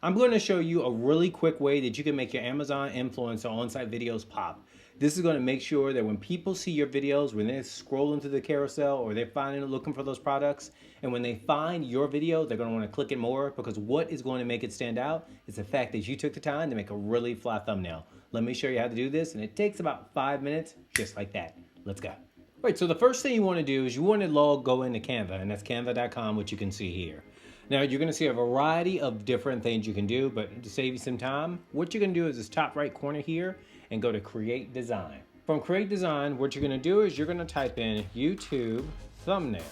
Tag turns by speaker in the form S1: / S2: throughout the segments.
S1: I'm going to show you a really quick way that you can make your Amazon influencer on-site videos pop. This is going to make sure that when people see your videos, when they're scrolling through the carousel or they're looking for those products, and when they find your video, they're going to want to click it more, because what is going to make it stand out is the fact that you took the time to make a really fly thumbnail. Let me show you how to do this, and it takes about 5 minutes, just like that. Let's go. Right, so the first thing you want to do is you want to go into Canva, and that's canva.com, which you can see here. Now you're going to see a variety of different things you can do, but to save you some time, what you're going to do is this top right corner here and go to Create Design. From Create Design, what you're going to do is you're going to type in YouTube thumbnail.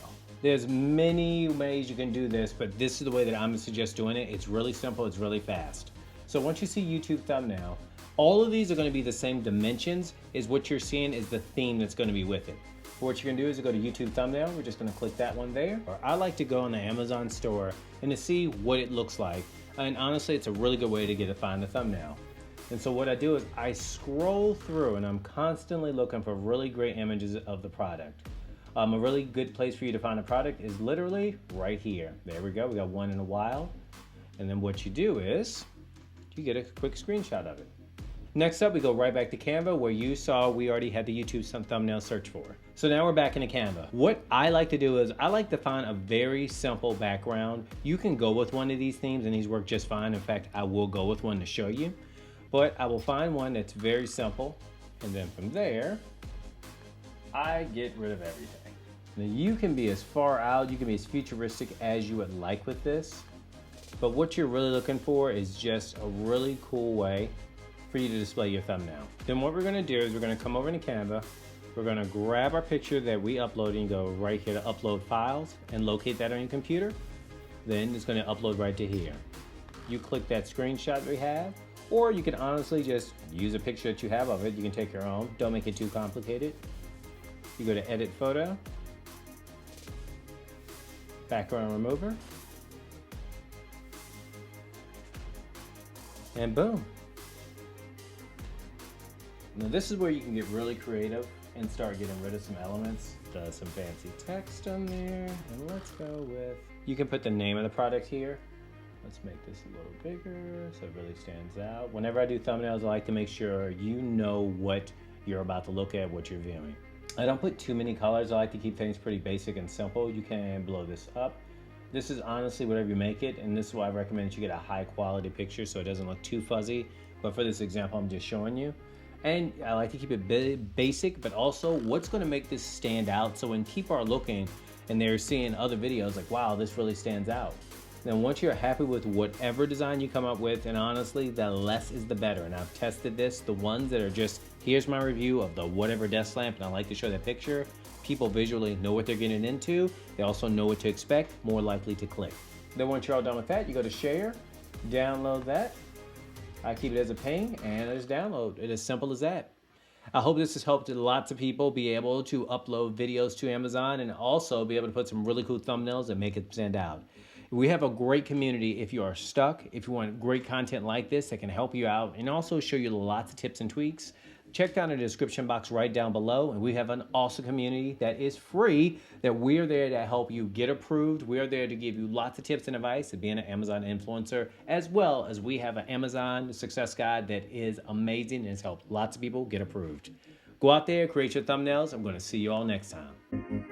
S1: There's many ways you can do this, but this is the way that I'm going to suggest doing it. It's really simple, it's really fast. So once you see YouTube thumbnail, all of these are going to be the same dimensions. Is what you're seeing is the theme that's going to be with it. What you're going to do is go to YouTube thumbnail. We're just going to click that one there. Or I like to go on the Amazon store and to see what it looks like. And honestly, it's a really good way to find the thumbnail. And so what I do is I scroll through and I'm constantly looking for really great images of the product. A really good place for you to find a product is literally right here. There we go. We got one in a while. And then what you do is you get a quick screenshot of it. Next up, we go right back to Canva, where you saw we already had the YouTube thumbnail search for. So now we're back into Canva. What I like to do is I like to find a very simple background. You can go with one of these themes and these work just fine. In fact, I will go with one to show you, but I will find one that's very simple. And then from there, I get rid of everything. Now you can be as far out, you can be as futuristic as you would like with this, but what you're really looking for is just a really cool way for you to display your thumbnail. Then what we're gonna do is we're gonna come over into Canva, we're gonna grab our picture that we uploaded and go right here to upload files and locate that on your computer. Then it's gonna upload right to here. You click that screenshot we have, or you can honestly just use a picture that you have of it. You can take your own, don't make it too complicated. You go to edit photo, background remover, and boom. Now this is where you can get really creative and start getting rid of some elements. Some fancy text on there, and let's go with, you can put the name of the product here. Let's make this a little bigger so it really stands out. Whenever I do thumbnails, I like to make sure you know what you're about to look at, what you're viewing. I don't put too many colors. I like to keep things pretty basic and simple. You can blow this up. This is honestly whatever you make it, and this is why I recommend that you get a high quality picture so it doesn't look too fuzzy. But for this example, I'm just showing you. And I like to keep it basic, but also what's going to make this stand out. So when people are looking and they're seeing other videos like, wow, this really stands out. Then once you're happy with whatever design you come up with, and honestly, the less is the better. And I've tested this, the ones that are just, here's my review of the whatever desk lamp, and I like to show that picture. People visually know what they're getting into. They also know what to expect, more likely to click. Then once you're all done with that, you go to share, download that. I keep it as a ping and I just download. It is simple as that. I hope this has helped lots of people be able to upload videos to Amazon and also be able to put some really cool thumbnails that make it stand out. We have a great community if you are stuck, if you want great content like this that can help you out and also show you lots of tips and tweaks. Check down in the description box right down below, and we have an awesome community that is free, that we're there to help you get approved. We're there to give you lots of tips and advice of being an Amazon influencer, as well as we have an Amazon success guide that is amazing and has helped lots of people get approved. Go out there, create your thumbnails. I'm going to see you all next time.